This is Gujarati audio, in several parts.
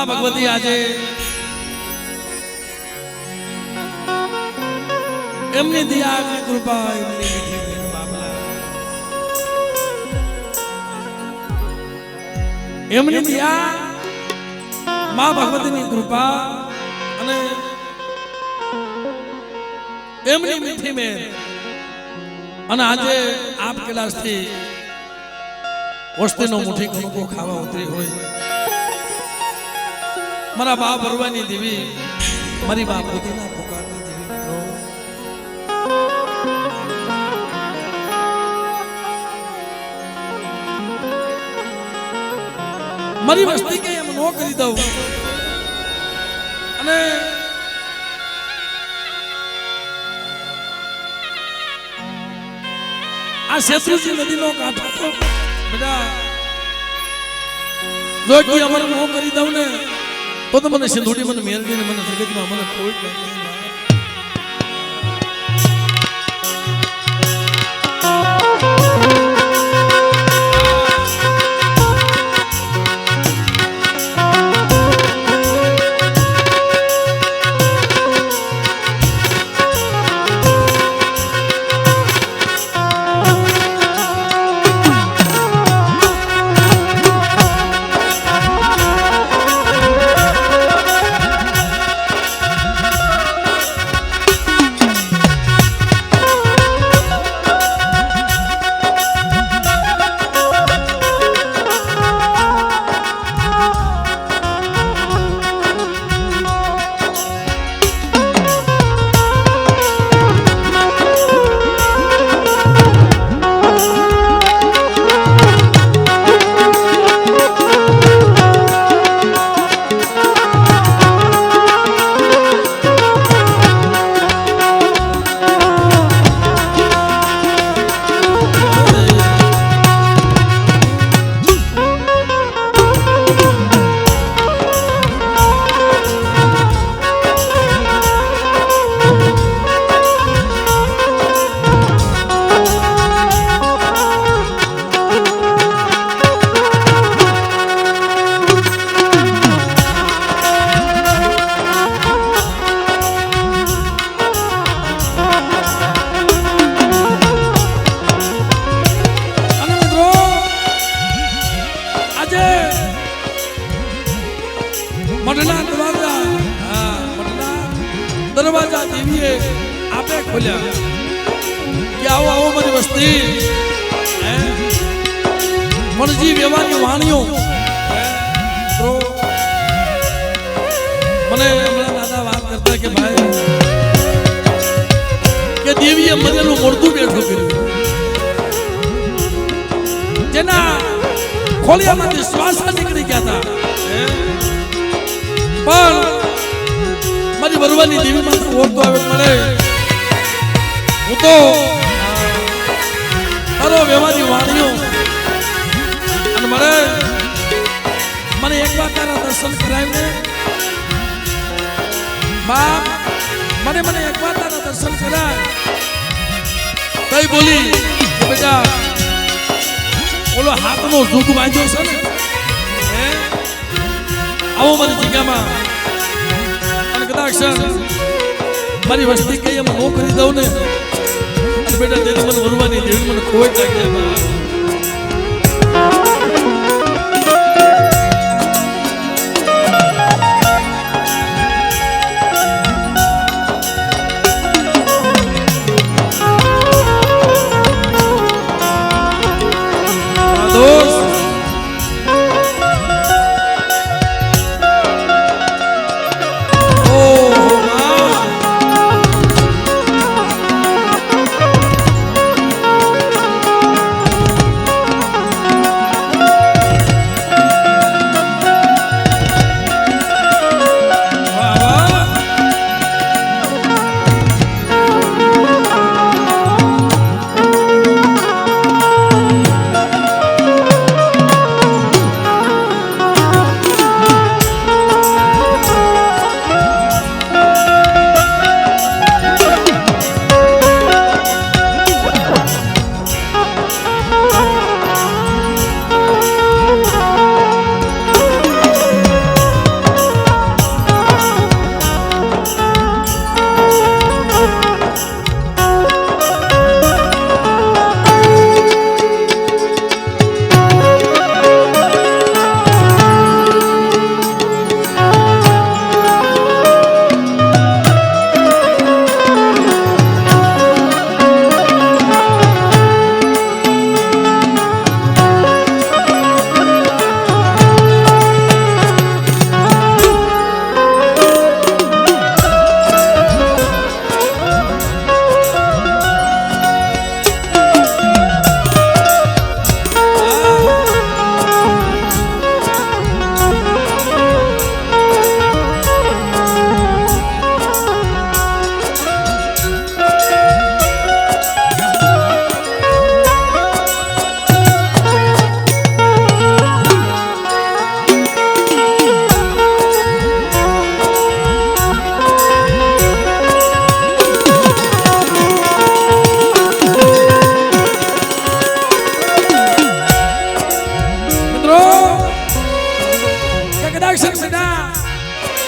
માં ભગવતી આજે એમની દયા એમની કૃપા એમની મીઠી મીઠ બાબલા એમની દયા માં ભગવતીની કૃપા અને એમની મીઠી મેર અને આજે આપ કૈલાસથી વસ્તીનો મુઠ્ઠી કણકો ખાવા ઉતરી હોય મારા બા ભરવાની દેવી મારી બા પોતીના પુકારની દેવી મિત્રો મારી વસ્તી કે એમ નો કરી દઉં અને આ શેત્રુજી નદીનો કાંઠો તો બેટા જો કે અમર નો કરી દઉં ને તો મને સિંધુડી મને મેલડી ને મને જગતમાં મને કોઈ નહીં દરવાજા દેવીએ આપે ખોલ્યા કે આવો આવો મારી વસ્તી મરજી વ્યવહારની વાણીઓ મને હમણાં દાદા વાત કરતા કે ભાઈ કે દેવીએ મરેલું મોરતું બેઠું કર્યું જેના ખોલિયામાંથી શ્વાસા નીકળી ગયા હતા પણ મારી વરવાની દેવી માં ઓળતો આવે મળે હું તો તારો વ્યવહારની વાણીઓ અને મને એક વાર તારા દર્શન કરાવીને બાપ મને એક વાર તારા દર્શન કરાય કઈ બોલી કે બેટા ઓલો હાથનો ઝૂક વાંચ્યો છે ને આવો મારી જગ્યામાં મારી વસ્તી કઈ એમ નો કરી દઉં ને અને બેટા તેની મને વરવાની દેવી મને ખોઈ લાગ્યા સગા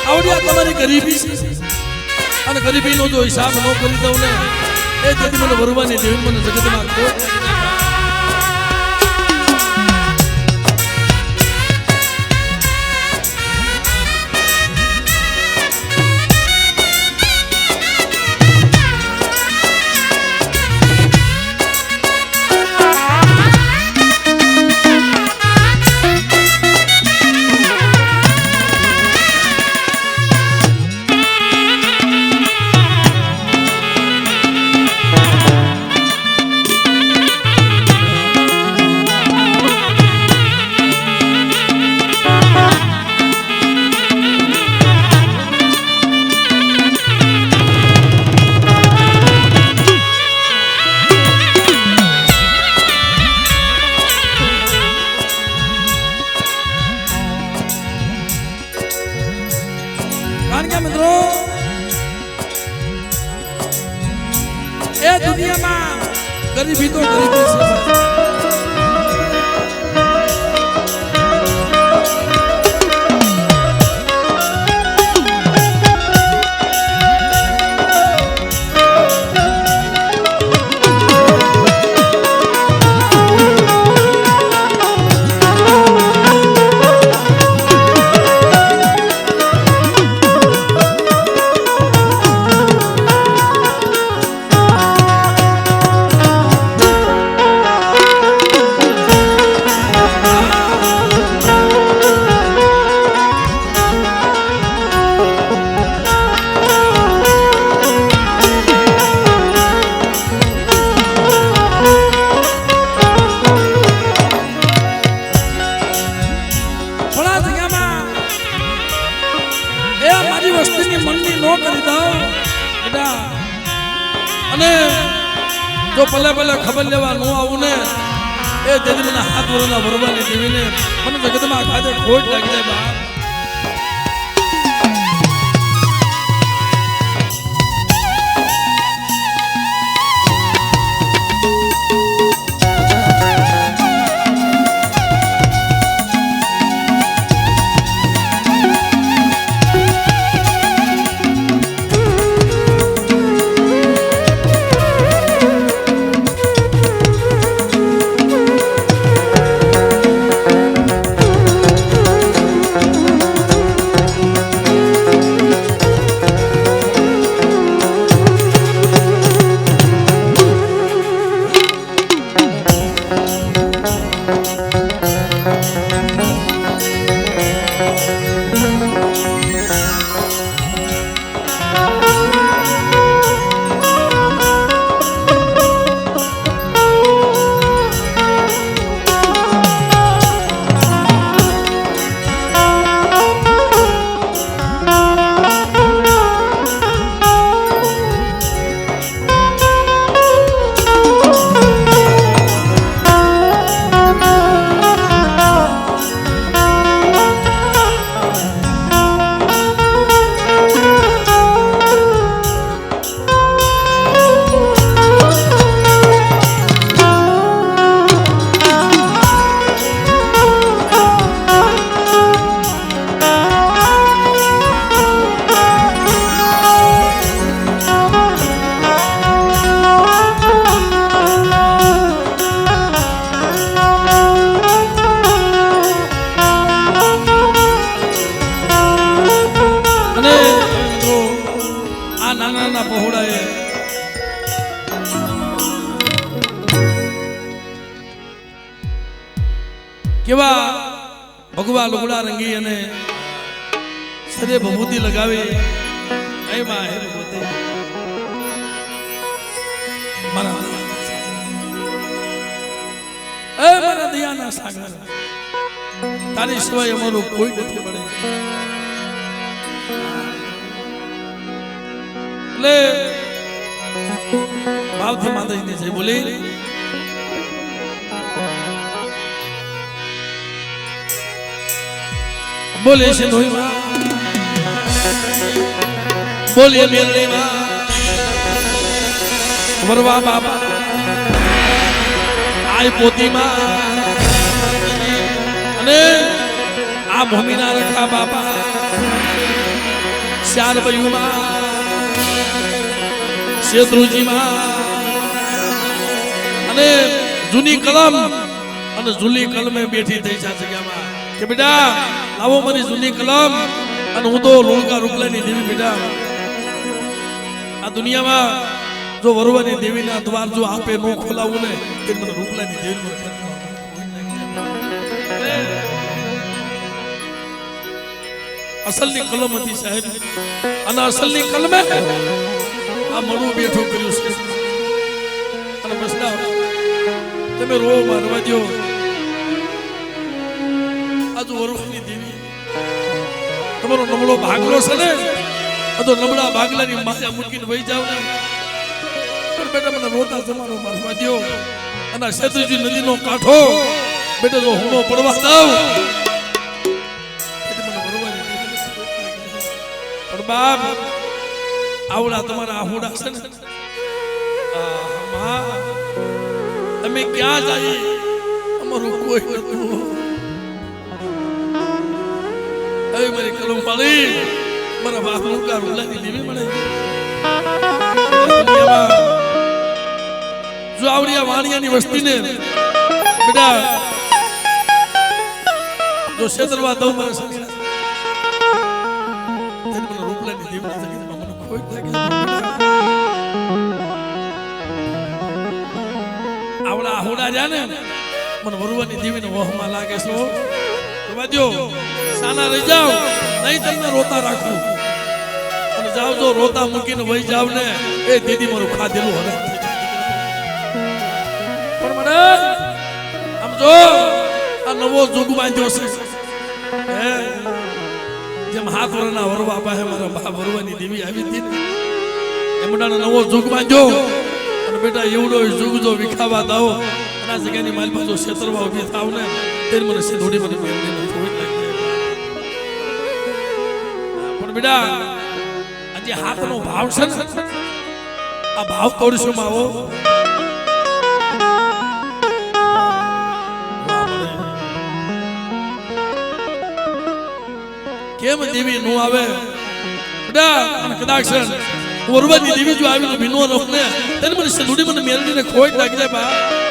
આવડિયા તમારી ગરીબી છે અને ગરીબીનો જો હિસાબ ન કરી દઉં ને એ તેથી મને વરવાની દેવી મને જગતમાં ખોટ મિત્રો એ દુનિયામાં ગરીબી તો ગરીબી છે અને જો પલે પલે ખબર લેવા ન આવું ને એ દેવી મને હાથ વરોના વરવાની દેવીને મને જગતમાં ખાતે ખોટ લાગી જાય બાપ કેવા ભગવા લુગડા રંગી અને સદે ભભૂતિ લગાવી હે માં હે ભગવતી મારા દયાના સાગર તારી સિવાય અમારું કોઈ નથી મળે એટલે ભાવથી માતાજીને જય બોલી બોલે છે નોઈ માં બોલીએ મેલડી માં વરવા બાપા આય પોતી માં અને આ આ ભૂમિના રખા બાપા શ્યાર બયુમાં શેત્રુજીમાં અને જૂની કલમ અને જૂની કલમે બેઠી થઈ છે જગ્યામાં કે બેટા લાવો મારી જૂની કલમ અને હું તો લોણકા રૂપલાની દેવી બેટા આ દુનિયામાં જો વરવાની દેવીના દ્વાર જો આપે નો ખોલાવું ને તે મને રૂપલાની દેવી અસલની કલમ હતી સાહેબ અને અસલની કલમે આ મળું બેઠું કર્યું છે અને બસડા તમે રો મારવા દો આજુ વરવાની દેવી તમારો નબળો ભાગલો છે ને આ તો નબળા ભાગલાની માયા મૂકીને વહી જાવ ને પણ બેટા મને રોતા જમાનો મારવા દો અને શેત્રુજી નદીનો કાંઠો બેટા જો હુંનો પડવા દઉં પણ બાપ આવડા તમારા આહુડા છે ને તમે ક્યાં જાય અમારું કોઈ નતું હવે મારી કલમ પાડી મારા બાપ રૂપલા રૂપલાની દેવી મળે જો આવડિયા વાણિયાની વસ્તીને બેટા જો ક્ષેત્રવા દઉં મારા શરીર રૂપલાની દેવી જગતમાં મને ખોટ લાગે આવડા આહુડા રહ્યા ને મને વરવાની દેવીને વહમાં લાગે છે દો સાના રહી જાવ નહીં તમને રોતા રાખું અને જાવ જો રોતા મૂકીને વહી જાવ ને એ દીદી મારું ખાધેલું હવે પણ મને આમ જો આ નવો જુગ બાંધ્યો છે જેમ હાથ વરના વરવા પાસે મારા બાપ વરવાની દેવી આવી હતી એમડાનો નવો જુગ બાંધ્યો અને બેટા એવડો જુગ જો વિખાવા દો અને આ જગ્યાની માલ પાછો ક્ષેત્રમાં ઉભી થાવ ને તે મને થોડી મને મેળવી નથી પણ બેટા આજે હાથનો ભાવ છે ને આ ભાવ તોડશું માં આવો કેમ દેવી નો આવે બેટા અને કદાચ વરવાની દેવી જો આવીને ભીનો રોક ને તેને મને થોડી મને મેળવીને ખોટ લાગી જાય બા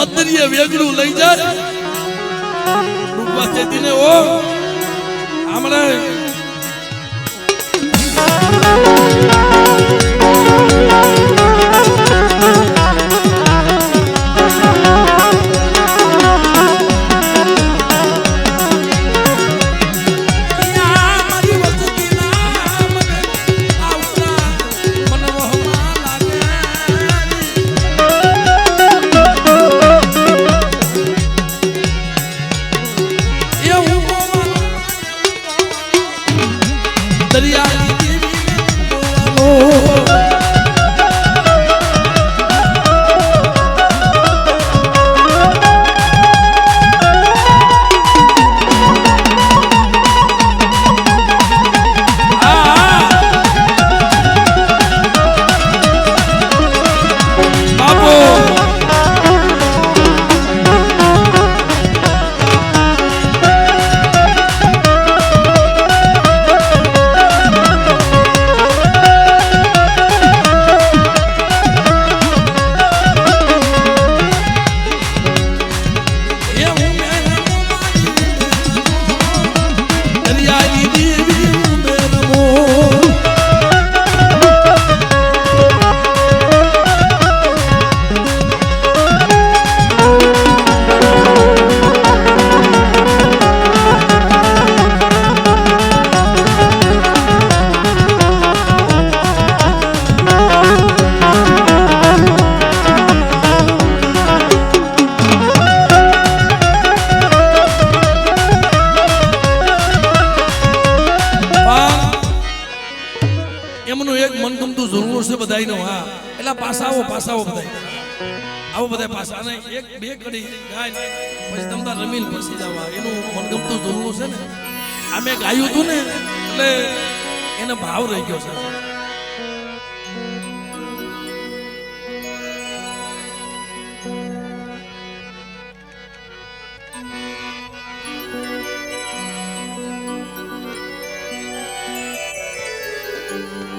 મદરીએ વેગડું લઈ જાય રૂપવા તેદીને ઓ આમરે એમનું એક મનગમતું જરૂર છે બધાયનો. હા એટલે પાસાઓ બધા આવો બધા પાસા અને એક બે કડી ગાય પછી તમતા રમીલ પછી જવા એનું મનગમતું જરૂર છે ને. આ મેં ગાયું હતું ને એટલે એને ભાવ રહી ગયો છે.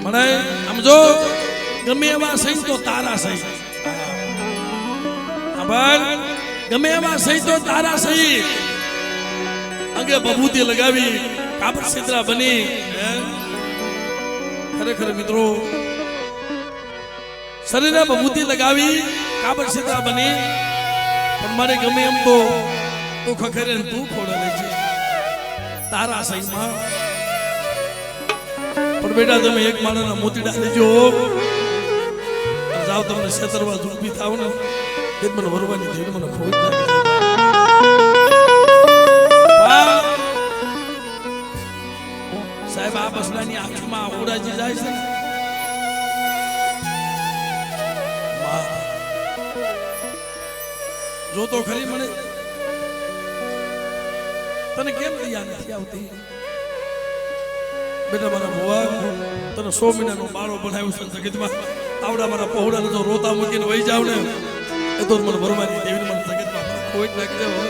મને આમ જો ગમે એવા સહી તો તારા સહી. ભાઈ ગમે એવા સહી તો તારા સહી. અંગે બબૂતી લગાવી કાપડ સિદ્રા બની. ખરેખર મિત્રો શરીરે બબૂતી લગાવી કાપડ સિદ્રા બની પણ મારે ગમે એમ તો તું ખખરે તું ખોડે છે તારા સહીમાં. પણ બેટા તમે એક માણસના મોતીડા લેજો જાવ તમને છેતરવા ઝૂંપી થાવ ને એ મને વરવાની થઈ મને ખોટ લાગે. સાહેબ આ બસડાની આંખમાં ઓડાજી જાય છે જો તો ખરી મને તને કેમ તૈયાર નથી આવતી બેટા મારા ભુવા તને 100 મહિનાનો બાળો બનાવ્યો છે જગતમાં આવડા મારા પહોળાને જો રોતા મૂકીને વહી જાવ ને એ તો મને ભરવાની દેવીને મને જગતમાં કોઈ નાખી દેવો.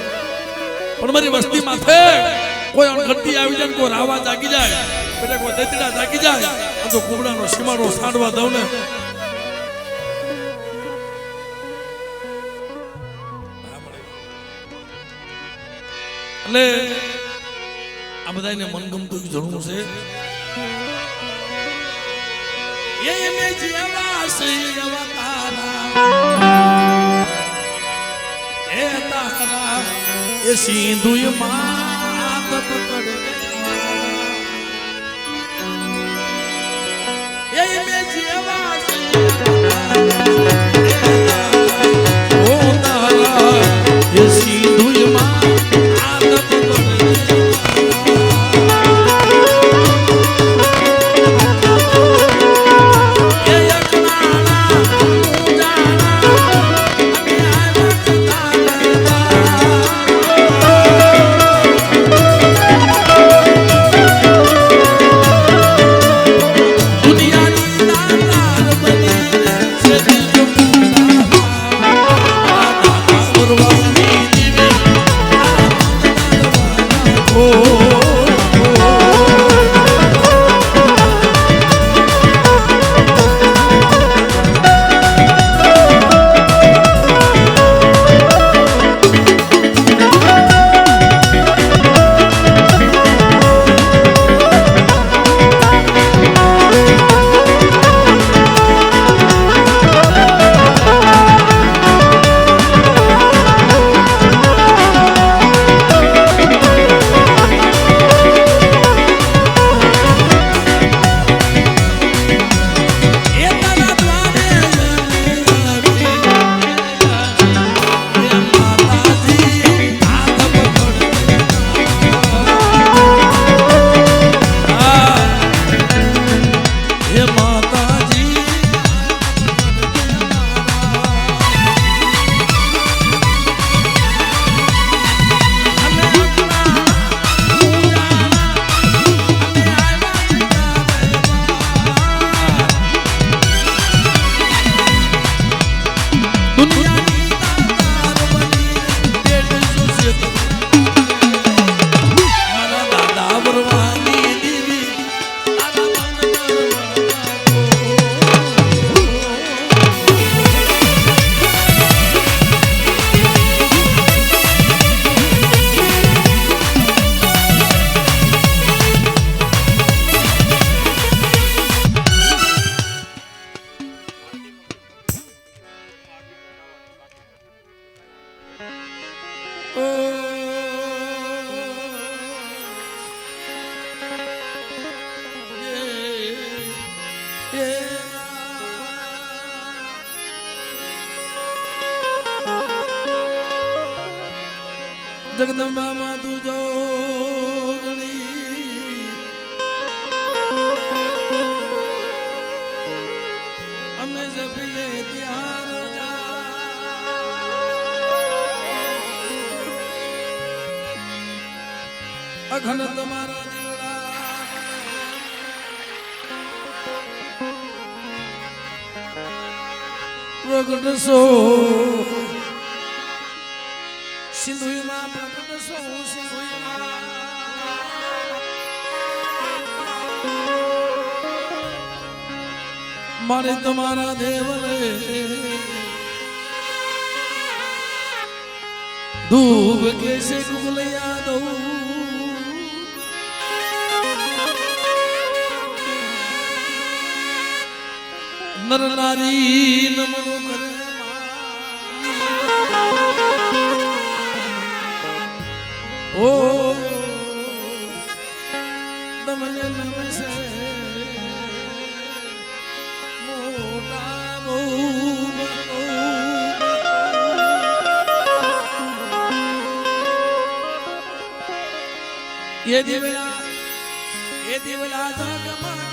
પણ મારી વસ્તી માથે કોઈ અણઘટી આવી જાય કોઈ રાવા જાગી જાય બેટા કોઈ દતડા જાગી જાય તો કુબડાનો સીમાડો સાંડવા દઉં ને એટલે આ બધાને મનગમતું જરૂર છે. એ મે જીવા સૈયવા તારા એ તારા એ સિંધુય માત પકડ એ મે જીવા સૈયવા ઓ તારા એ સિંધુય માત જગદંબા માં તું જોગણી પ્રખંડ તમારા દીવડા પ્રગટ સો સિંધુમાં પ્રગટ સો સિંધુમાં મારે તમારા દેવલે ધૂપ કેસે કુગલયા દઉં નર નારી નમનો કરે ઓ તમને નમસે મોટા બહુ ये दिवला जगमग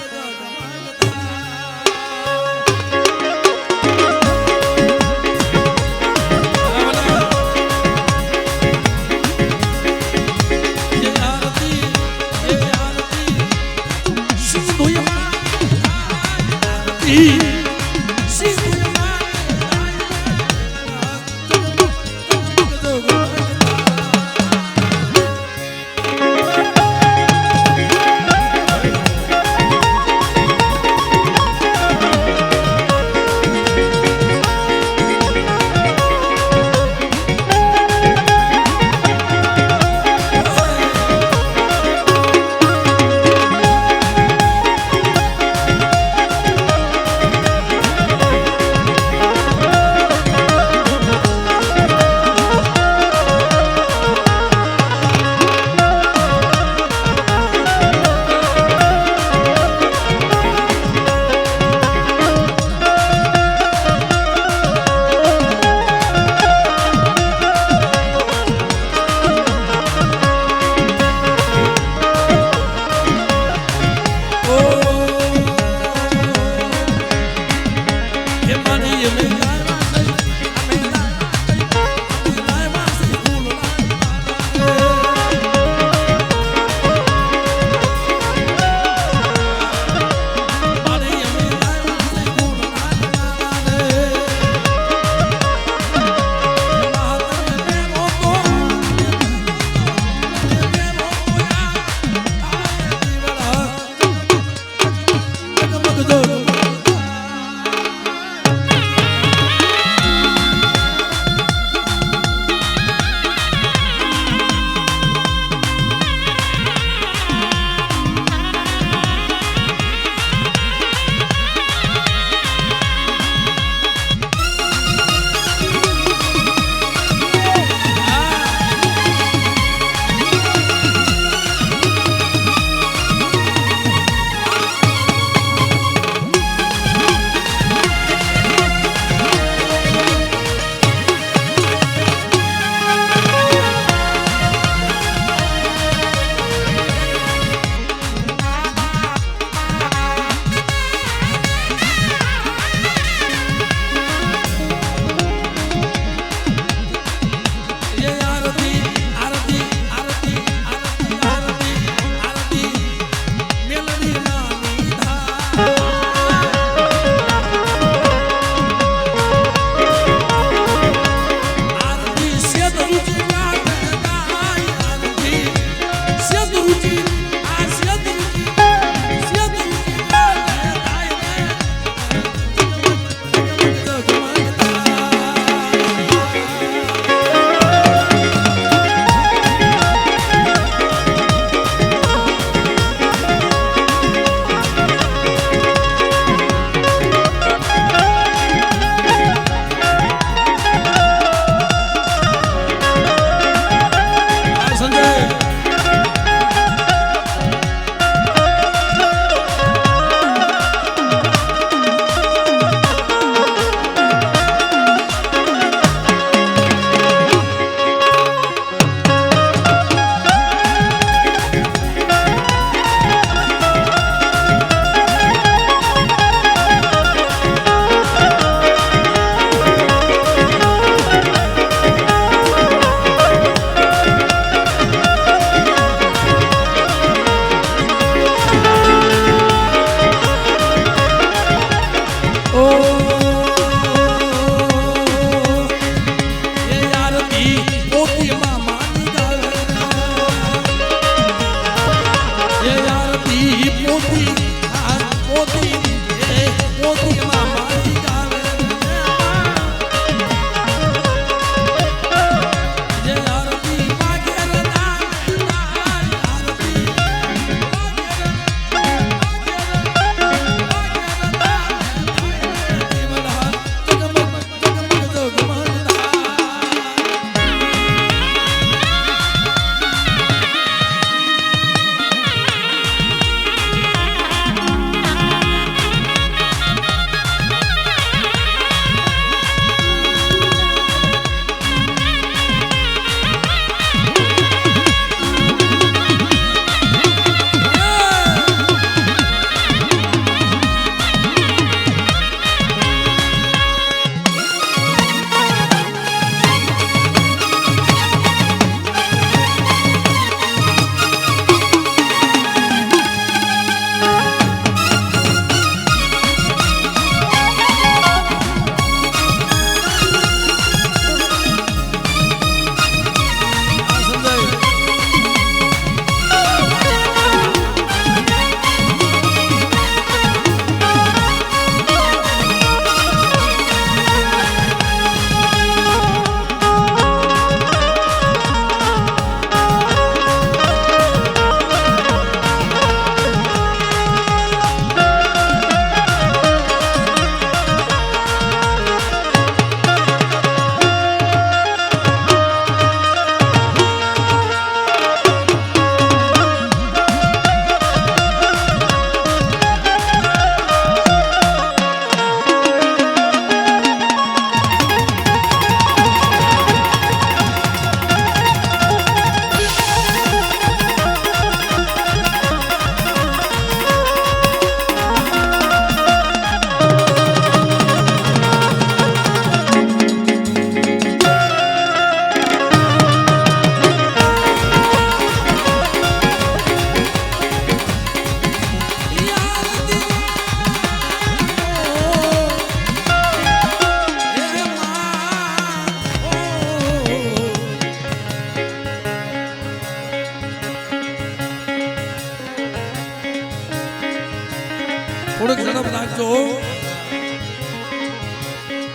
થોડુંક ઝડપ રાખજો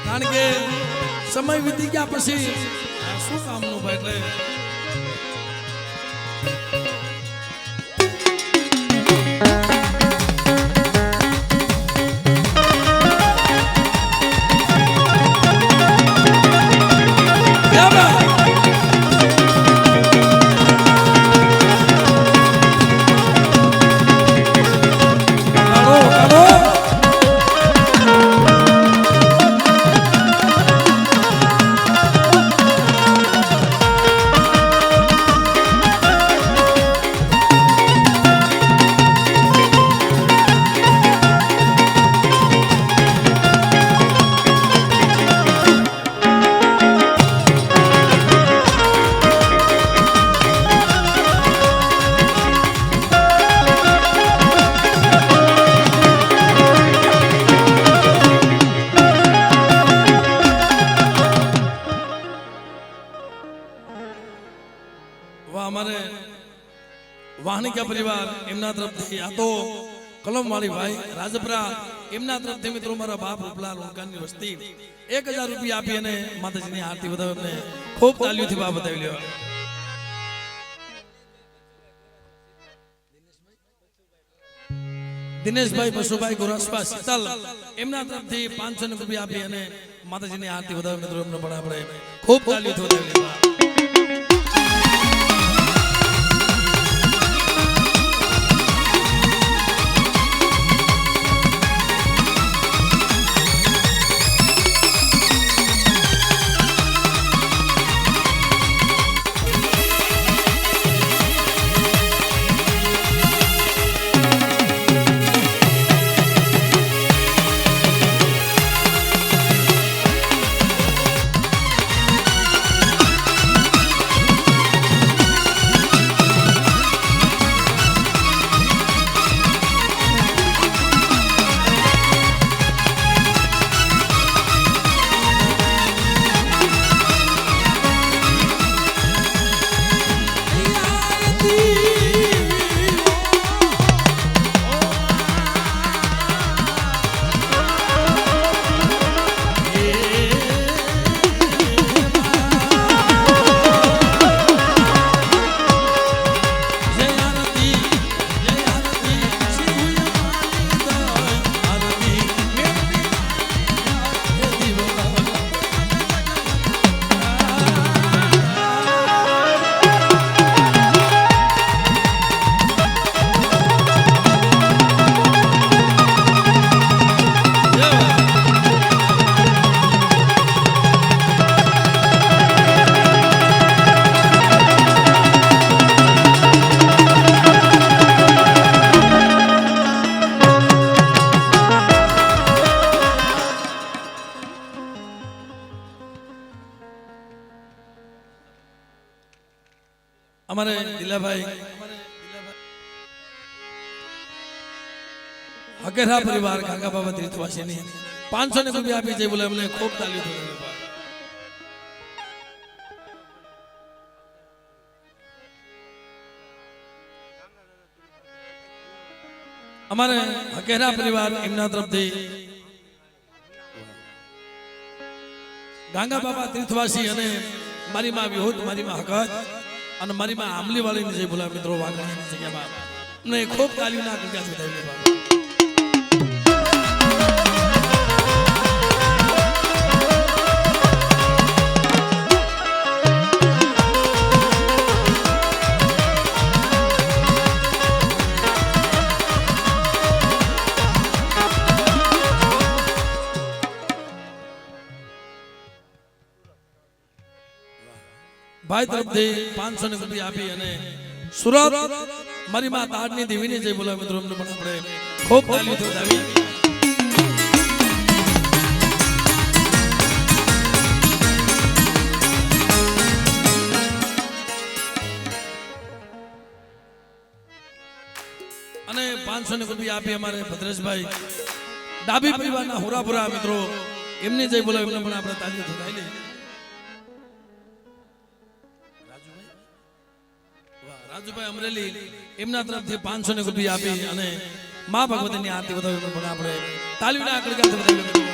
કારણ કે સમય વીતી ગયા પછી શું કામનું ભાઈ એટલે हमारे वाहनिका परिवार एमना तरफथी आ तो कलम वाली भाई राजपुरा एमना तरफथी मित्रों मारा बाप रूपलाल उनकानी वस्ती 1000 रुपया आपी अने माताजीनी आरती વધાવે અમને ખૂબ તાળીઓથી બાપ બતાવી લ્યો દિનેશભાઈ બસુભાઈ ગોરસપા શીતલ એમના તરફથી 500 રૂપિયા આપી અને માતાજીની આરતી વધાવે મિત્રો એમને પણ આપણે ખૂબ તાળીઓથી વધાવી લ્યો અમારે દિલાભાઈ હકેરા પરિવાર કાકા બાબા તીર્થવાસીની 500 રૂપિયા આપી છે. બોલે અમને ખૂબ તાલી દો. અમારે હકેરા પરિવાર એમના તરફથી ગાંગા બાબા તીર્થવાસી અને મારી માં વિહોત, મારી માં હકત અને મારી માં આમલી વાળીની જે બોલા મિત્રો વાગણીની જગ્યામાં અમને ખૂબ તાલીના ગંગા વધાવી. ભાઈ તરફથી 500 રૂપિયા આપી અને સુરત મારી માં તાડની દેવીની જય બોલા મિત્રો અમને પણ આપણે ખૂબ તાલી વધાવી. અને 500 રૂપિયા આપી અમારે ભદ્રેશભાઈ ડાબી પરિવારના હોરાપુરા મિત્રો એમની જય બોલા એમને પણ આપણે તાલી વધાવી. રાજુભાઈ અમરેલી એમના તરફથી 500 રૂપિયા આપી અને માં ભગવતીની આરતી વધાવી પણ આપણે તાલીના આગળ વધાવી.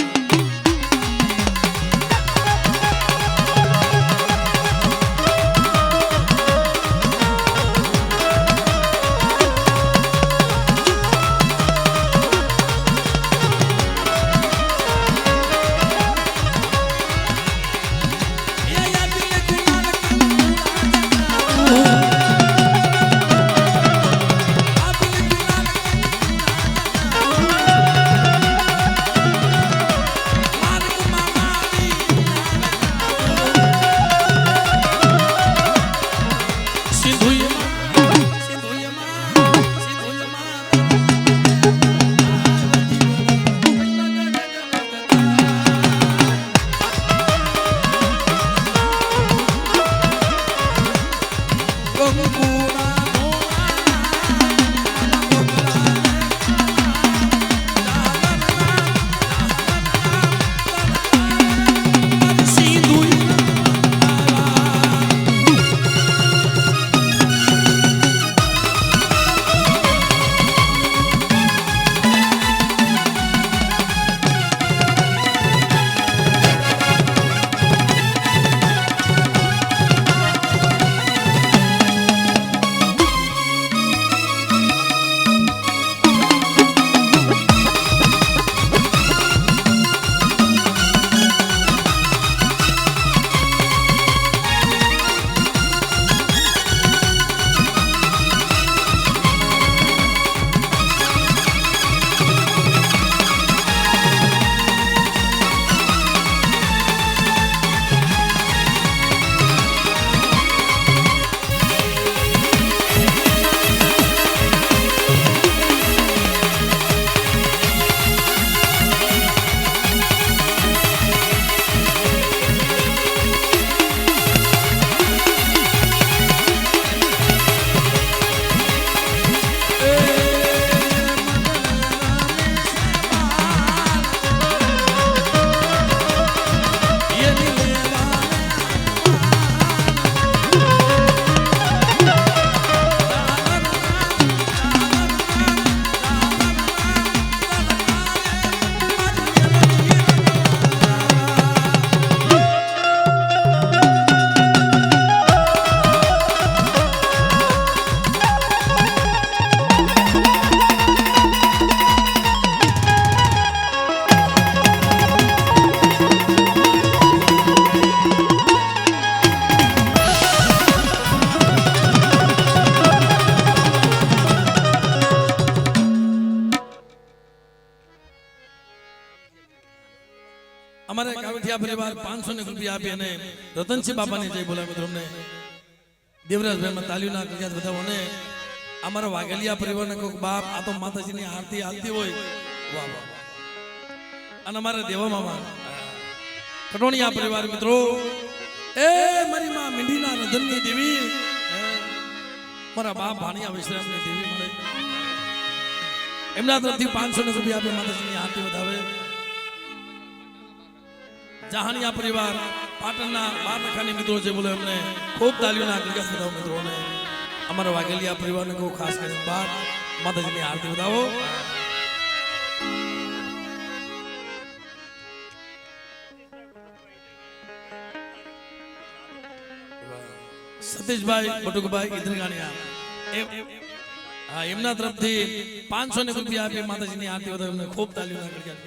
અમારે કાવઠિયા પરિવાર 500 રૂપિયા આપી અને રતનસિંહ બાપાની જય બોલા મિત્રો અમને દેવરાજભાઈ માં તાલીના ગગિયાત બતાવોને અમારા વાઘેલિયા પરિવારને કોક બાપ આ તો માતાજીની આરતી આલતી હોય વાહ વાહ. અને અમારા દેવા મામા કટોણિયા પરિવાર મિત્રો એ મારી માં મીંડીના રધનની દેવી મારા બાપ ભાણિયા વિશ્રામની દેવી મળે એમના તરફથી 500 રૂપિયા આપે માતાજીની આરતી વધાવે જહાનિયા પરિવાર પાટણના 12 રખાની મિત્રો છે બોલે એમને ખૂબ તાલીઓના ગગા વધાવો મિત્રોને અમારા વાઘેલિયા પરિવારને કહું ખાસ કરીને બાપ માતાજીની આરતી વધાવો સતીશભાઈ બટુકભાઈ ઇદરગાણિયા હા એમના તરફથી 500 રૂપિયા આપી માતાજીની આરતી વધાવે એમને ખૂબ તાલીઓના ગગા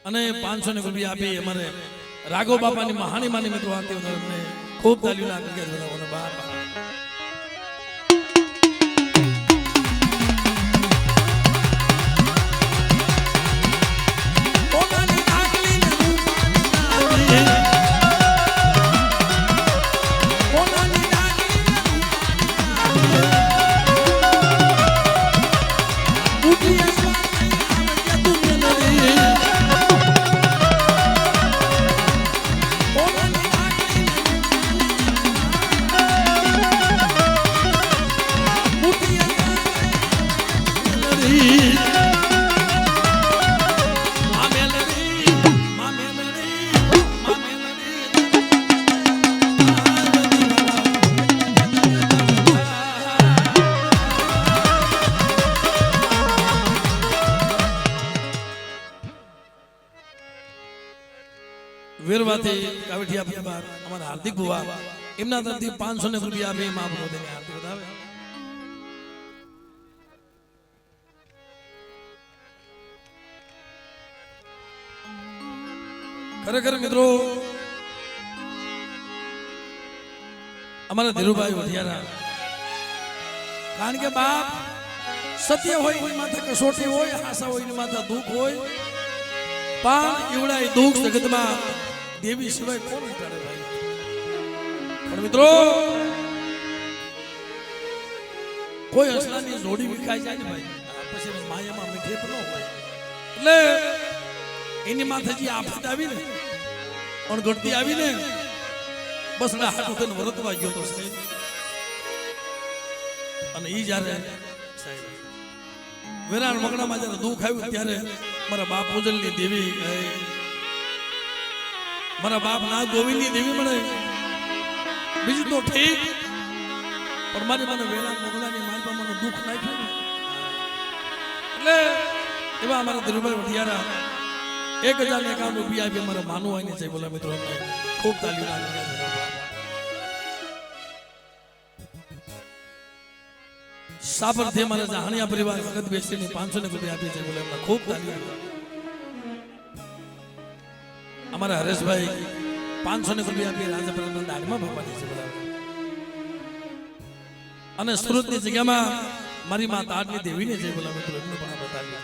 અને 500 રૂપિયા આપી અમારે રાઘવ બાપાની મહાની માની મિત્રો આરતી વધાવે એમને ખૂબ તાલીઓના ગગા વધાવો બાપ વેરવાથી કાવઠિયા પરિવાર અમારા હાર્દિક બુવા એમના તરફથી 500 રૂપિયા આપી મા ભગવતીની આરતી વધાવે ખરેખર મિત્રો અમારા ધીરુભાઈ વઢિયારા કારણ કે બાપ સત્ય હોય એની માથે કસોટી હોય આશા હોય એની માથે દુઃખ હોય પણ એવડાય દુઃખ જગતમાં દેવી સિવાય કોણ ઉતારે ભાઈ પણ મિત્રો કોઈ અસલાની જોડી વિખાઈ જાય ને ભાઈ પછી માયામાં મીઠે પણ ન હોય એટલે એની માથે જે આફત આવી ને પણ ગળતી આવી ને બસ ના હાથ ઉઠીને વરતવા ગયો તો સાહેબ અને ઈ જ્યારે વેરાણ મગડામાં જ્યારે દુઃખ આવ્યું ત્યારે મારા બાપ પૂજલની દેવી મારા બાપ ના ગોવિંદની દેવી મળે બીજું તો ઠીક પણ મારી મને વેરાણ મગડાની માલપા મને દુઃખ નાખ્યું એટલે એવા અમારા ધીરુભાઈ વઢિયારા 1051 રૂપિયા આપી મારા માનવું હોય ને છે બોલા મિત્રો ખૂબ તાલીમ સાબરથી મારા જહાનિયા પરિવાર વખત બેસીને 500 રૂપિયા આપી છે બોલે એમને ખૂબ તાલીમ અમારા હરેશભાઈ 500 રૂપિયા આપી રાજપરાના દાડમાં બાપાની છે બોલા અને સુરતની જગ્યામાં મારી માં તાડની દેવીને છે બોલા મિત્રો એમને પણ આપણે તાલીમ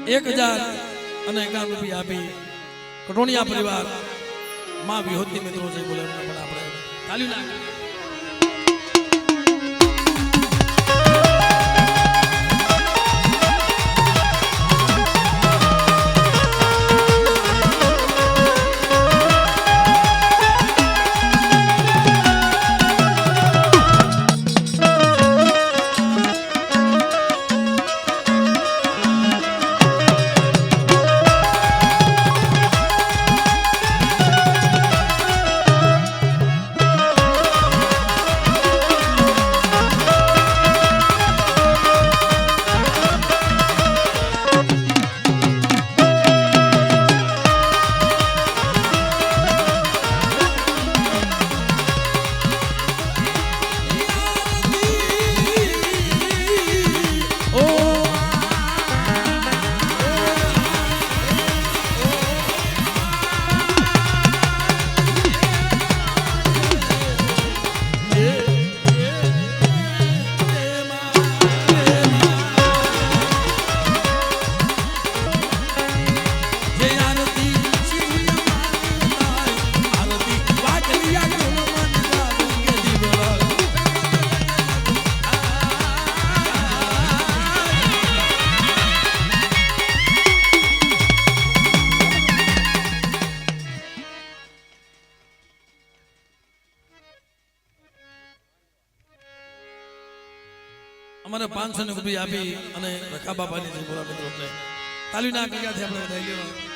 1051 રૂપિયા આપી કટોણિયા પરિવાર માં વિહોતી મિત્રો છે બોલે પણ આપણે તાલીમ ના અમારે 500 ની રૂપિયા આપી અને રખા બાપાની જે બોલા મિત્રો એટલે તાલીના કલ્યાણથી આપણે વધાઈ લેવા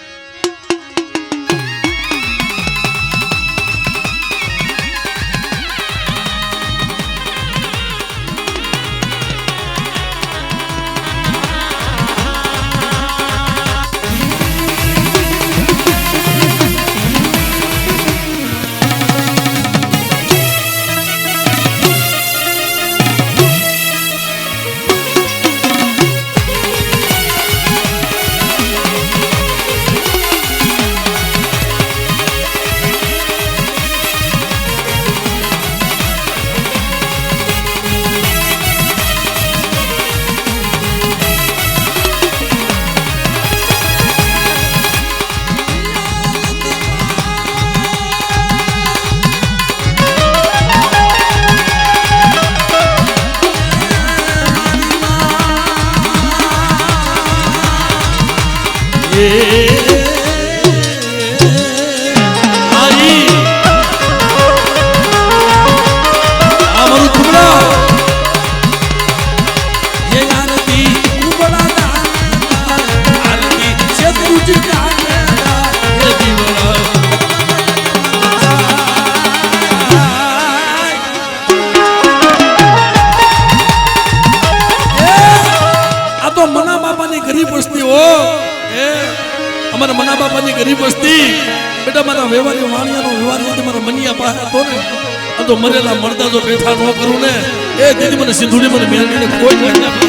અમારા મના બાપાની ગરીબ વસ્તી બેટા મારા વ્યવહારી વાણિયાનો વ્યવહાર નથી મારા મનિયા પાસે હતો ને આ તો મરેલા મળતા જો બેઠા ન કરું ને એ દીદી મને સિંધુડી મને મેળવીને કોઈ જ ના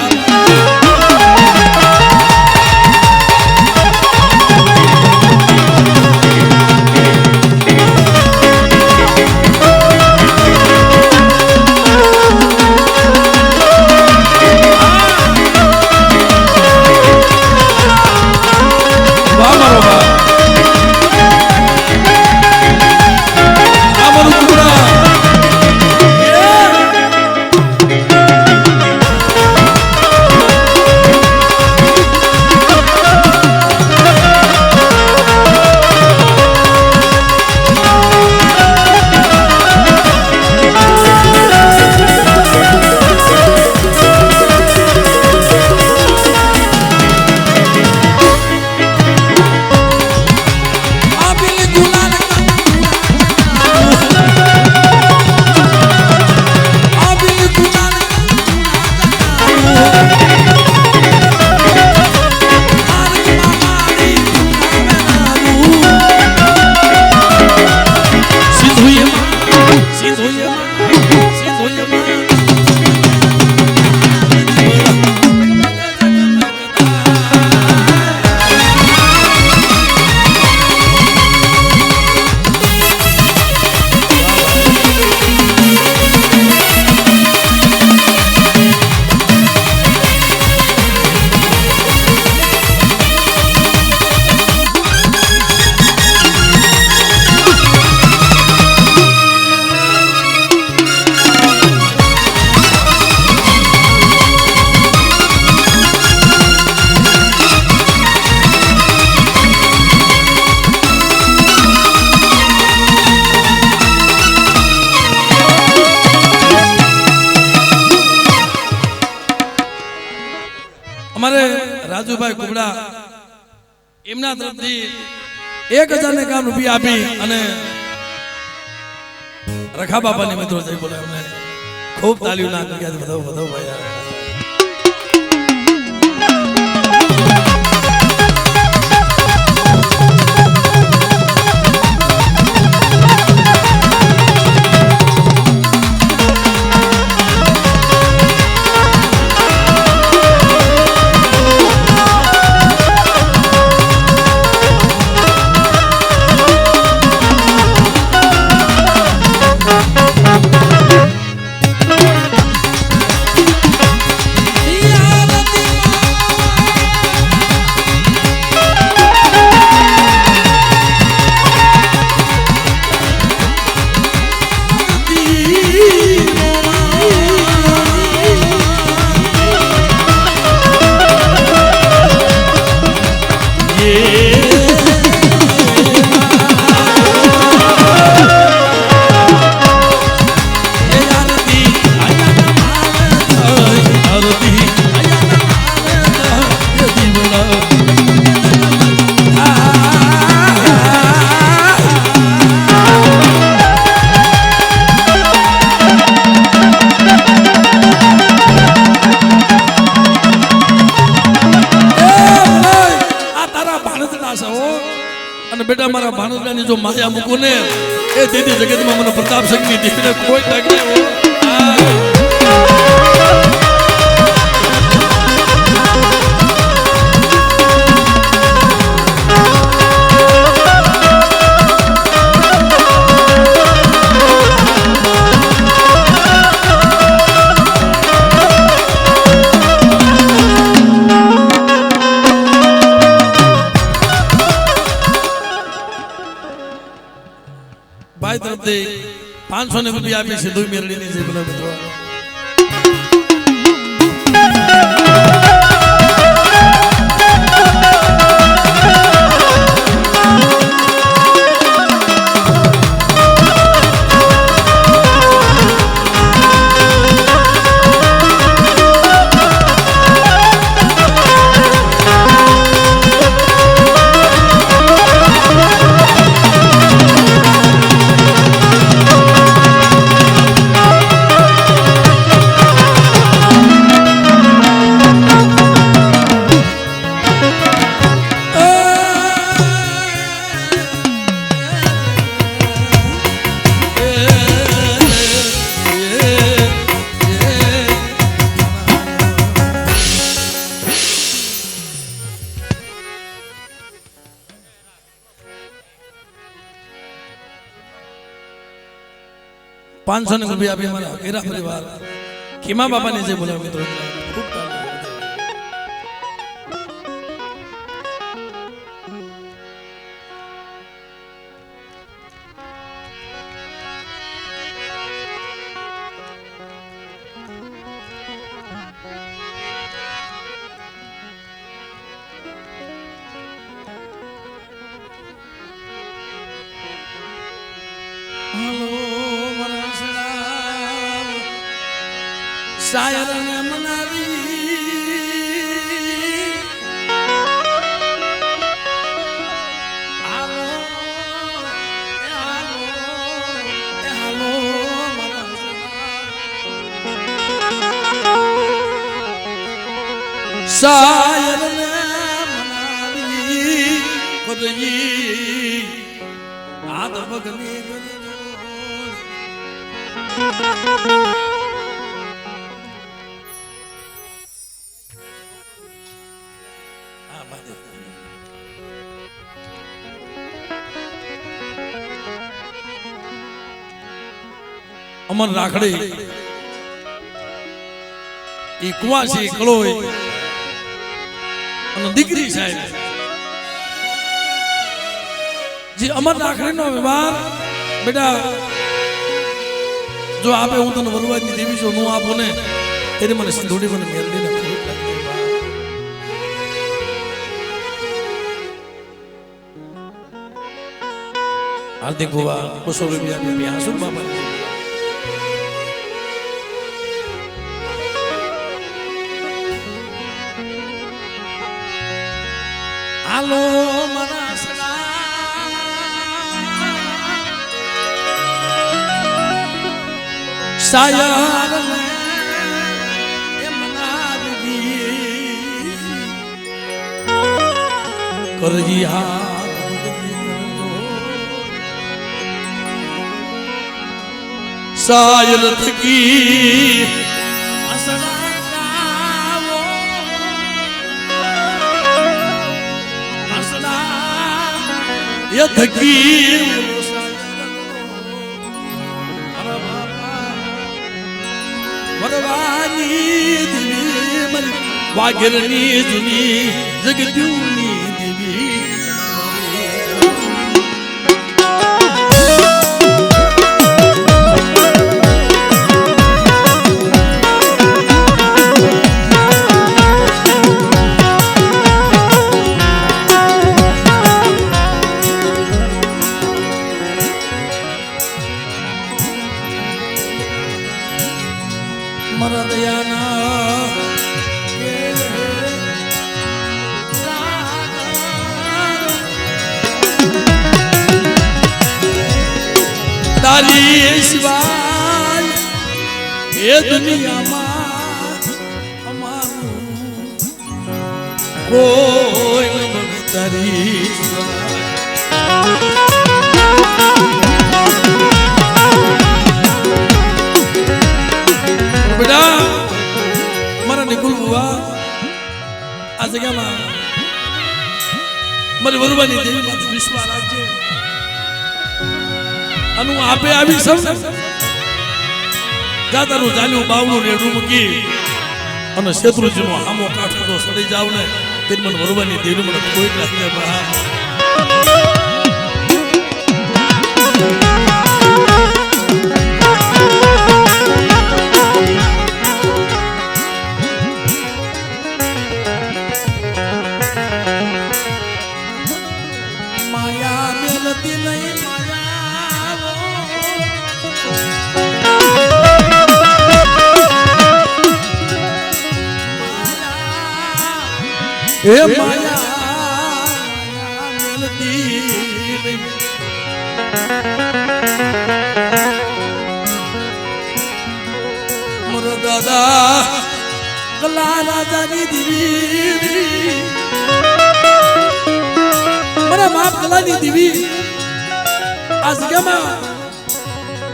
અમારે રાજુભાઈ કુબડા એમના તરફથી 1000 ને કામ રૂપિયા આપી અને રખા બાપાની મિત્રો જઈ બોલે અમને ખૂબ તાલીઓ ના કરી બધા ભાઈ જો માયા મૂકો ને એ દીદી જગતમાં મને પ્રતાપ સંઘની દીકરીને કોઈ લાગે ભાઈ તરફથી 500 રૂપિયા આપી સિંધુ મેરડીની જે બધા મિત્રો ₹500 આપી મારા ઘેરા પરિવાર ખીમા બાપાને જે બોલાવ્યા મિત્રો ખૂબ શાયર ને મનાવી હાલો શાયર ને મનાવી ખુદજી આદ ભગની અમર રાખડી ઈ કુવાસી કળોય અને દીકરી સાહેબ જે અમર રાખડીનો વ્યવહાર બેટા જો આપે હું તને વરવાદની દેવી જો નું આપો ને ત્યારે મને સિંધુડી મને મેરડીને ખરીદ લાગી હાર્દિક ભુવા 200 રૂપિયા આપી હાસુ બાબા હાલો મારા શાયર એ મનાવી કરજી હાથ શાયર થકી થકી વરવાની દેવી વાઘરની જૂની જગત્યુની દેવી મારા દયાના તારી સિવાય એ દુનિયામાં અમારું કોઈ નથી તારી સિવાય જગ્યામાં મારી વરુવાની દેવી માં વિશ્વાસ રાખજે અને હું આપે આવી સૌ જાતાનું ચાલ્યું બાવળું રેડું મૂકી અને શેત્રુજીનો આમો કાઠો તો સડી જાવ ને તે મને વરુવાની દેવી મને કોઈ રાખજે બા એ માયા મેલતી મોરો દાદા કલા રાજાની દીવી મારા બાપ કલાની દીવી આ જગ્યામાં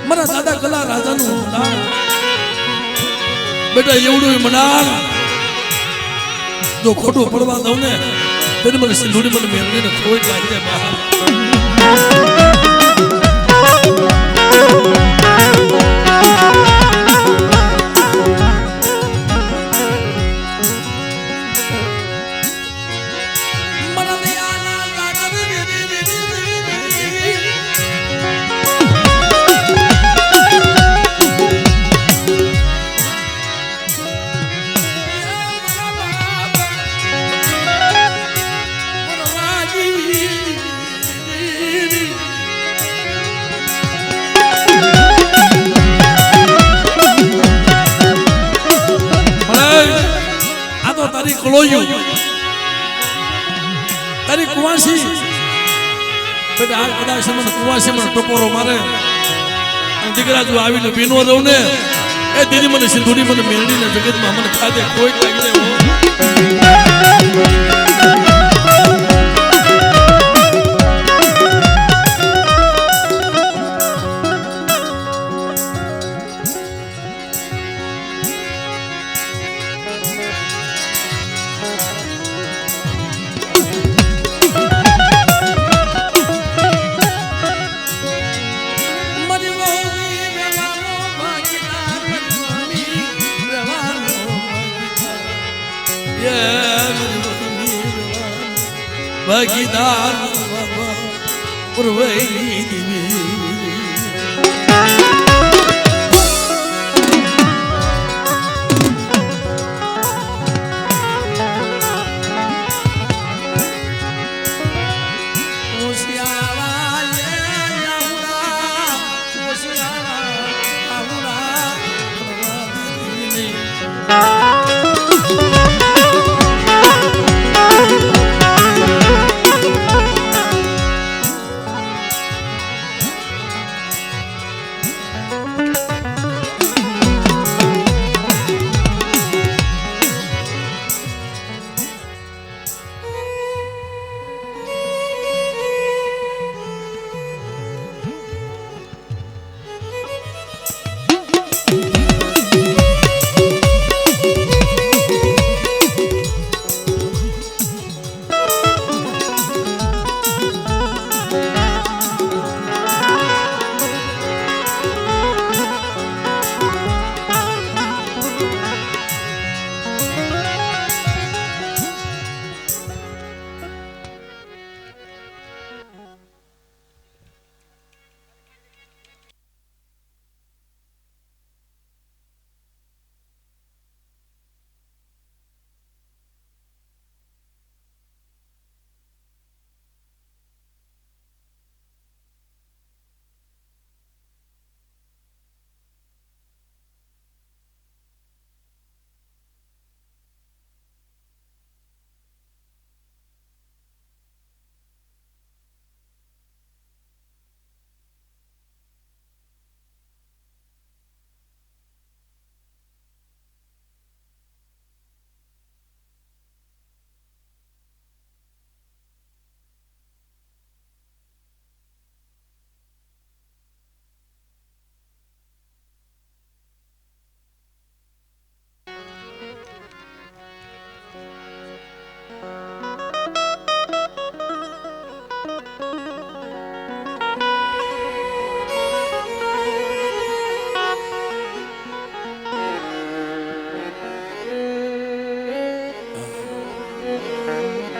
મારા દાદા કલા રાજાનું મનાણ બેટા એવડું મનાણ જો ખોટું પડવા દઉં ને તેને મને સિંધુડી મને મેળવીને થોડી લાગે બહાર તારી કુવાસી બેટા આ કદાચ મને કુવાસી મને ટકોરો મારે દીકરા જો આવીને પીનો રહું ને એ દીદી મને સિંધુડી મને મેળવીને જગતમાં મને ખાધે કોઈ લાગી ભાગીદાર પુરવૈની દીવી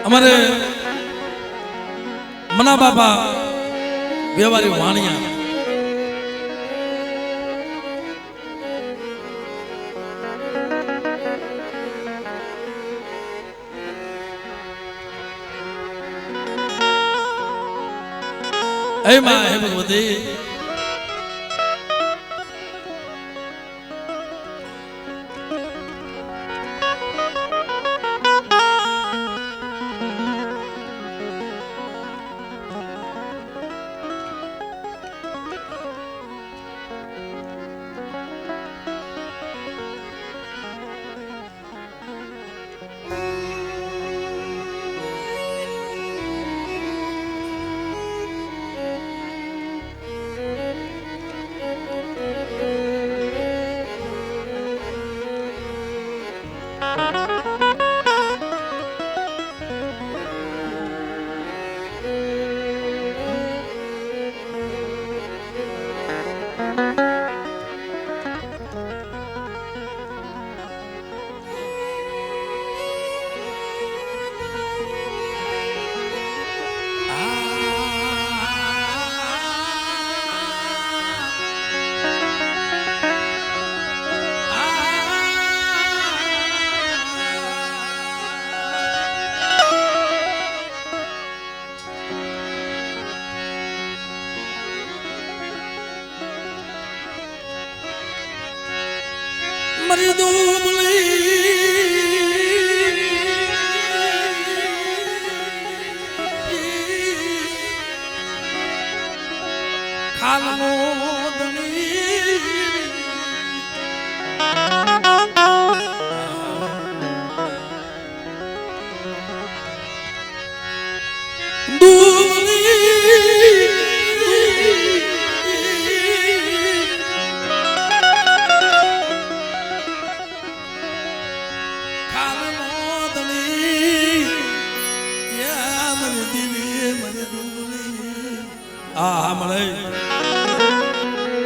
અમારે મના બાપા વ્યવહારી વાણિયા હે માં હે ભગવતી મરી દુબળી ખાલનો દણી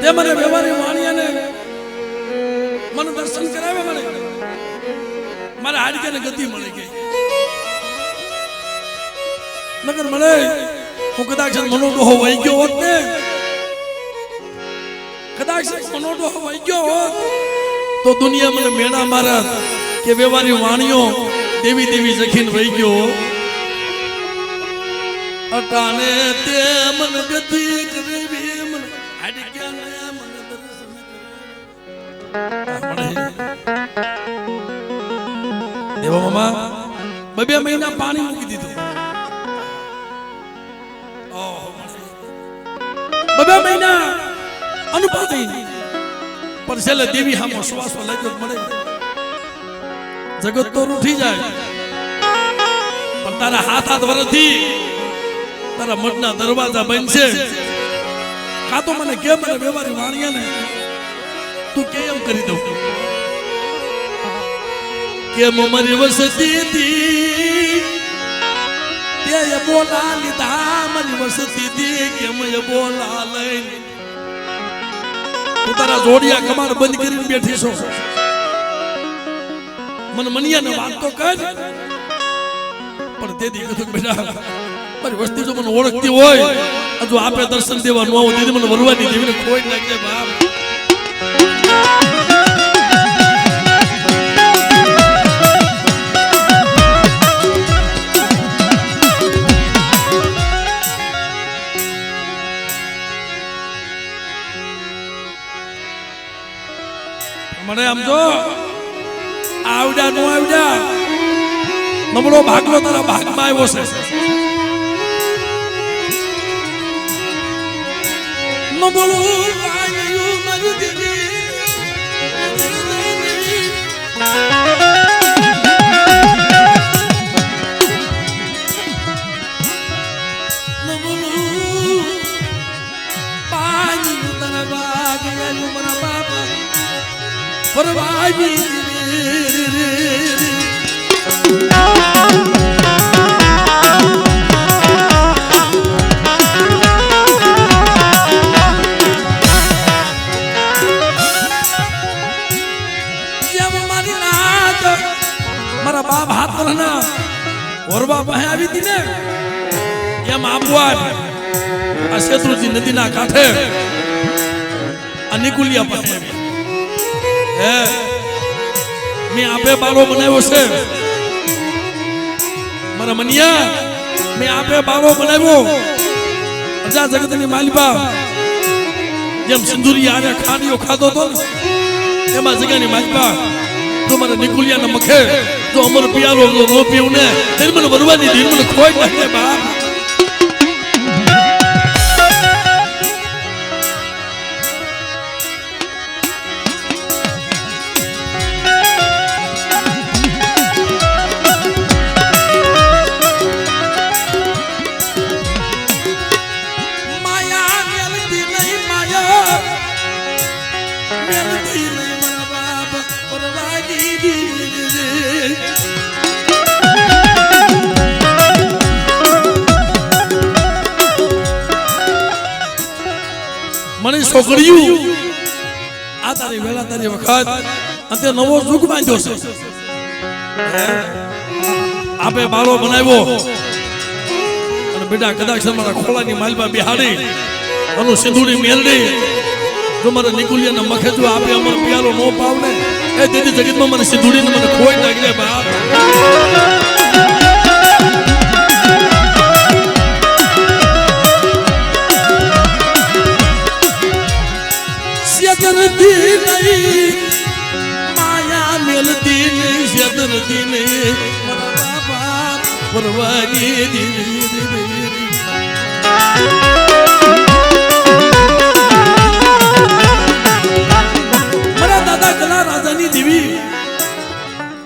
તે મને વ્યવહારી વાણિયાને મને દર્શન કરાવે મને મારા હાડકાને ગતિ મળી ગઈ નગર મને હું કદાચ મનોડોહો વહી ગયો હોત ને કદાચ મનોડોહો વહી ગયો હોત તો દુનિયા મને મેણા મારત કે વ્યવહારી વાણિયો દેવી દેવી જખીને વહી ગયો અટાને તે મન ગતિ કરવી મન હાડકાને મન દર્શન દેવા મામા 2 મહિના પાણી મૂકી દીધું 2 મહિના અનુપાતી પણ છેલ્લે દેવી હામો શ્વાસ લાગ્યો મળે જગત તો રૂઠી જાય પણ તારા હાથ વર્ષથી તારા મઠના દરવાજા બનશે કા તો મને કેમ મને વ્યવહારી વાણિયાને તું કેમ કરી દઉં કેમ મારી વસતી હતી તે બોલા લીધા મારી વસતી હતી કેમ એ બોલા લઈ તું તારા જોડિયા કમાડ બંધ કરીને બેઠી છો મને મનિયાને વાત તો કર પણ દેદી કીધું બેટા મારી વસ્તી જો મને ઓળખતી હોય હજુ આપે દર્શન દેવા ન આવું દીદી મને વરવાની દેવીને કોઈ લાગે બાપ મને આમ જો આવડા નો આવડા નમળો ભાગલો તારા ભાગમાં આવ્યો છે નમળો આવ્યો મારું દીદી નમળો પાણી તારા ભાગ આવ્યો મારા બાપા પરવાજી મારા બાપ હાથ ના ઓરવા પાસે હતી ને એમ આપવા આ શેત્રુજી નદીના કાંઠે આ નિકુલિયા પાસે હે મેં આપે બારો બનાવ્યો છે મારા મનિયા મેં આપે બારો બનાવ્યો અજા જગતની માલિકા જેમ સિંદુરી આરે ખાડીઓ ખાધો તો એમાં જગ્યાની માલિકા તો મારે નિકુલિયાના મખે તો અમર પિયાલો નો પીવું ને તેની મને વરવાની ધીર મને ખોઈ નાખે બાપ મને છોકરીયું આ તારી વેલા તારી વખત અંતે નવો યુગ બાંધ્યો છે આપે બાળો બનાવ્યો અને બેટા કદાચ મારા ખોળાની માલમાં બિહાડી અનુ સિંધુની મેલડી જો મારે નિકુલિયાના મખે જો આપે અમર પિયાલો નો પાવને એ દીદી જગતમાં મને સિંધુડીને મને ખોઈ નાખી બાપ શેતરતી નહીં માયા મેલતી નહીં શેતરતી નહીં મારા બાપા પરવાની મારા દાદા કલા રાજાની દેવી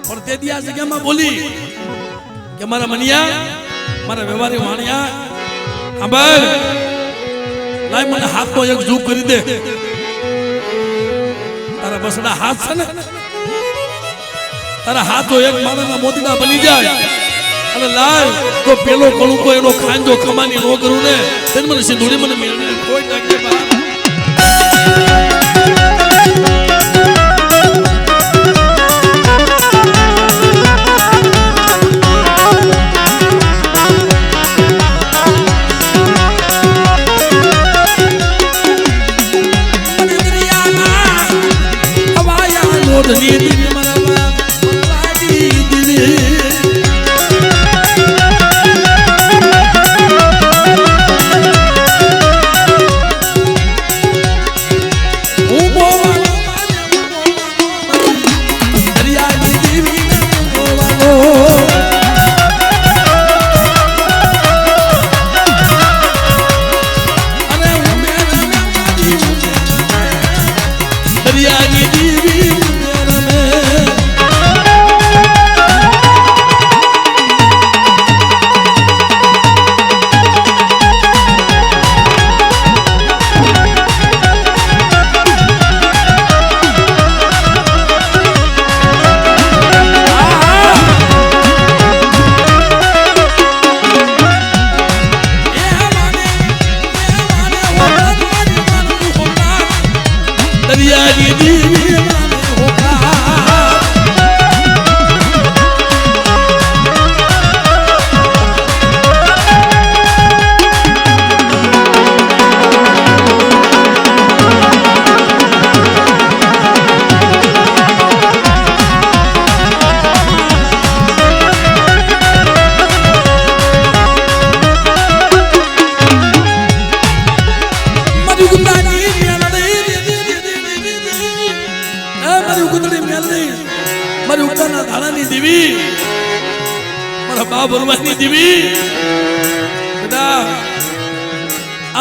પણ તે દી આ જગ્યામાં બોલી કે મારા મનિયા મારા વ્યવહારી વાણિયા આંબળ લાય મને હાથનો એક ઝૂક કરી દે તારા બસડા હાથ છે ને તારા હાથો એક મારાના મોતીડા બની જાય અને લાય તો પેલો કળુકો એનો ખાંજો કમાની નો કરું ને તેને મને સિંધુડી મને મેળવીને કોઈ નાખે બાપ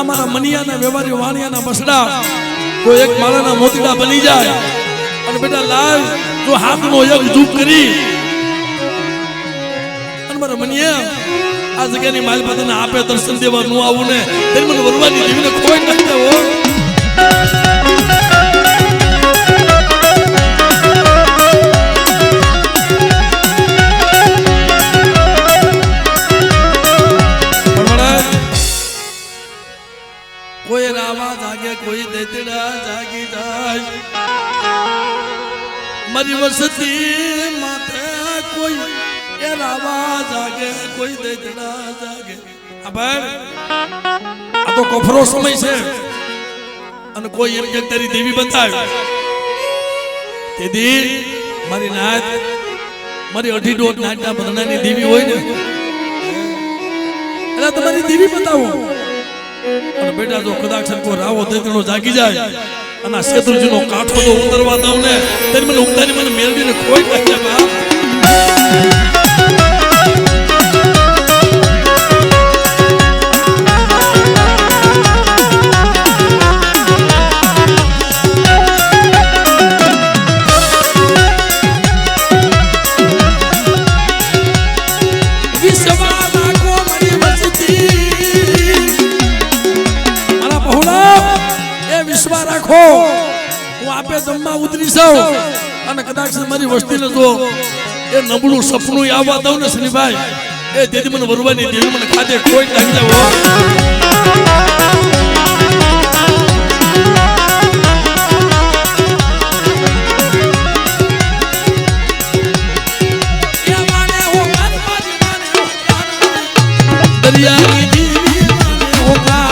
અમારા મનિયાના વ્યવહારી વાણિયાના બસડા કોઈ એક માળાના મોતીડા બની જાય અને બેટા લાવ જો હાથનો એક ઝૂક કરી અને મારા મનિયા આ જગ્યાની માલપતને આપે દર્શન દેવા નું આવું ને તેની મને વરવાની દેવીને ખોઈ નાખતા હો કોઈ રાવા જાગે કોઈ દેતડા જાગી જાય મારી વસતી માથે કોઈ એ રાવા જાગે કોઈ દેજડા જાગે આ ભાઈ આ તો કફરો સમય છે અને કોઈ એમ કે તારી દેવી બતાવે તેથી મારી નાત મારી 2.5 દોઢ નાટના બદનાની દેવી હોય ને એટલે તમારી દેવી બતાવો અને બેટા જો કદાચ કોઈ રાવો દેતડો જાગી જાય અને આ શેત્રુજીનો કાઠો તો ઉતરવા દઉં ને ત્યારે મને ઉતારી મને મેળવીને કોઈ નાખે બાપ હું આપે જમવા ઉતરી જાઉં અને કદાચ મારી વસ્તીને જો એ નબળું સપનું આવવા દઉં ને શનિભાઈ એ તેથી મને વરવાની દેવી મને ખાતે કોઈ લાગી જાવ દરિયાની દેવી હોગા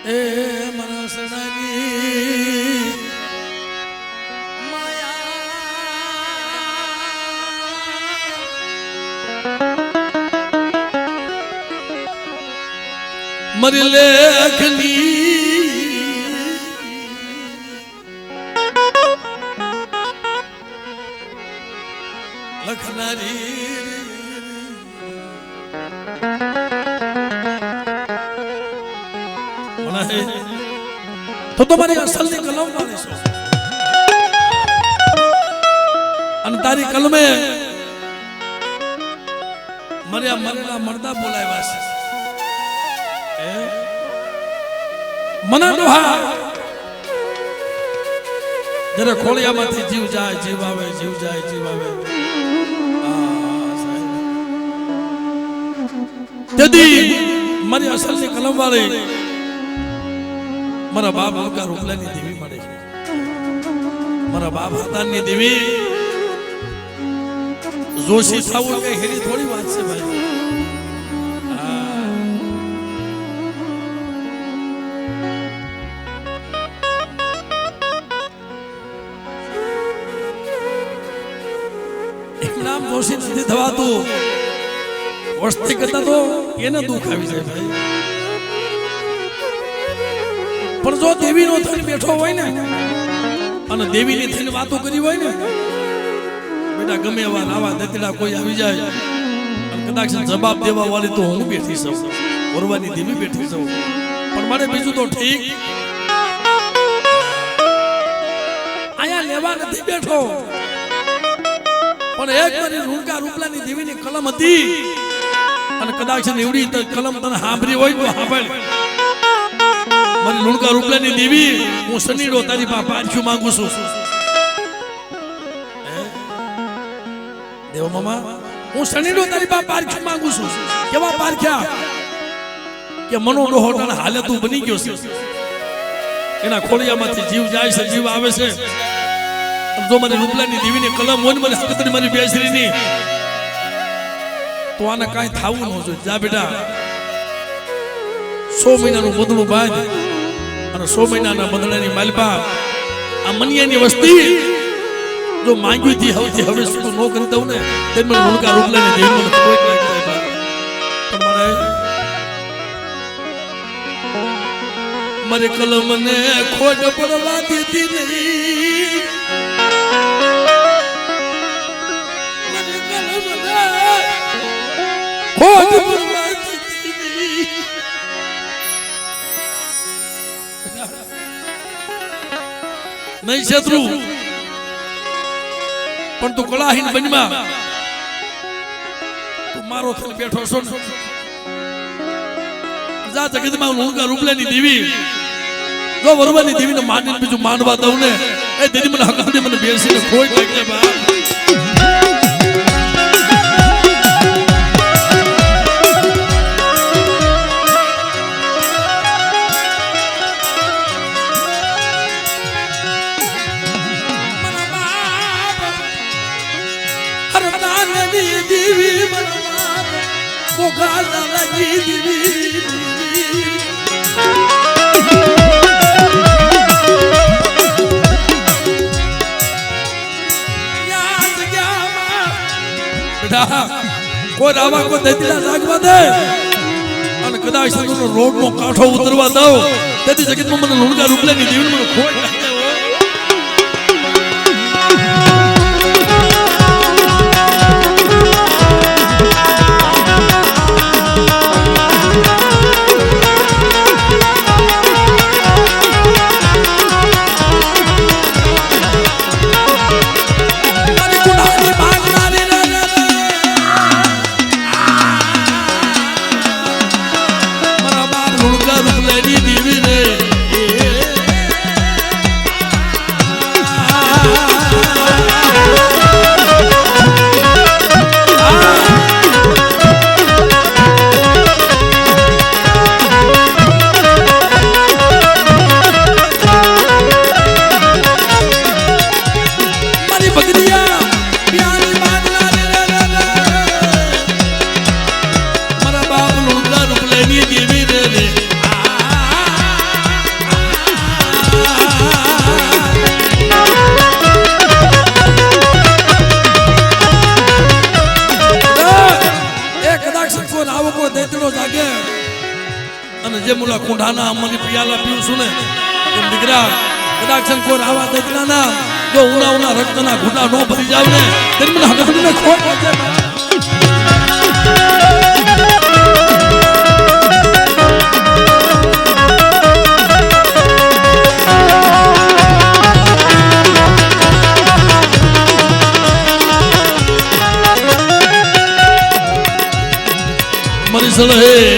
એ મન સનાગી માયા મરી લેખની લખનારી તો મારી અસલની કલમ વાળી છો અને તારી કલમે મર્યા મરેલા મરદા બોલાવ્યા છે મના ડોહા જયારે ખોળિયામાંથી જીવ જાય જીવ આવે જીવ જાય જીવ આવે તેથી મારી અસલની કલમ વાળી મારા બાપ હલકા રૂપલાની દેવી મળે છે મારા બાપ હતાની દેવી જોશી થવું કઈ હેરી થોડી વાત છે ભાઈ એક નામ જોશી નથી થવાતું વસ્તી કરતા તો એને દુઃખ આવી જાય ભાઈ પણ જો દેવી નો થઈને બેઠો હોય ને અને દેવીની થઈને વાતો કરી હોય ને બેટા ગમે એવા રાવા દતડા કોઈ આવી જાય અને કદાચ જવાબ દેવા વાળી તો હું બેઠી છું વરવાની દેવી બેઠી છું પણ મારે બીજું તો ઠીક આયા લેવા નથી બેઠો પણ એક મારી રૂણકા રૂપલાની દેવીની કલમ હતી અને કદાચ એવડી કલમ તને સાંભળી હોય તો સાંભળ મારી લુણકા રૂપલાની દેવી હું શનિડો તારી પાસે પાછું માંગુ છું દેવ મામા હું શનિડો તારી પાસે પાછું માંગુ છું કેવા પારખ્યા કે મનો ડોહો તને હાલે તું બની ગયો છે એના ખોળિયામાંથી જીવ જાય છે જીવ આવે છે જો મારી રૂપલાની દેવીની કલમ હોય ને મને હકતની મારી બેસરીની તો આને કાંઈ થાવું ન જોઈએ જા બેટા 100 મહિનાનું બદલું બાદ અને 100 મહિનાના બદલાની માલપા આ મનિયાની વસ્તી જો માંગ્યું થી હવે શું નો કરી દઉં ને તે મને લુણકા રૂપલા ની દેવી મને કોઈ લાગી જાય બા પણ મારે કલમ ને ખોટ પડવા દીધી નહીં મારે કલમ ને ખોટ પડવા દીધી નહીં નહીં શત્રુ પણ તું કળાહીન બનમાં તું મારો થઈને બેઠો છો ને જા જગતમાં લુણકા રૂપલાની દેવી જો વરવાની દેવીને માનીને બીજું માનવા દઉં ને એ દેવી મને હકાને મને બેસીને ખોઈ નાખે બા દેવી મોગા લાગી દેવી કોઈ રાવા કોઈ દૈત્યના જાગવા દે અને કદાચ સંતનો રોડ નો કાંઠો ઉતરવા દઉં તેથી જગતમાં મને લુણકા રૂપલાની દેવી મને ખોટ લાગે જે મુલા કુંડાના અમને પિયાલા પીવું છું ને એમ દીકરા કદાચ કોઈ રાવા દૈતના જો ઉના રક્તના ઘૂંટા નો ભરી જાવ ને તેમ મને હકને ખોટ છે મરી સળે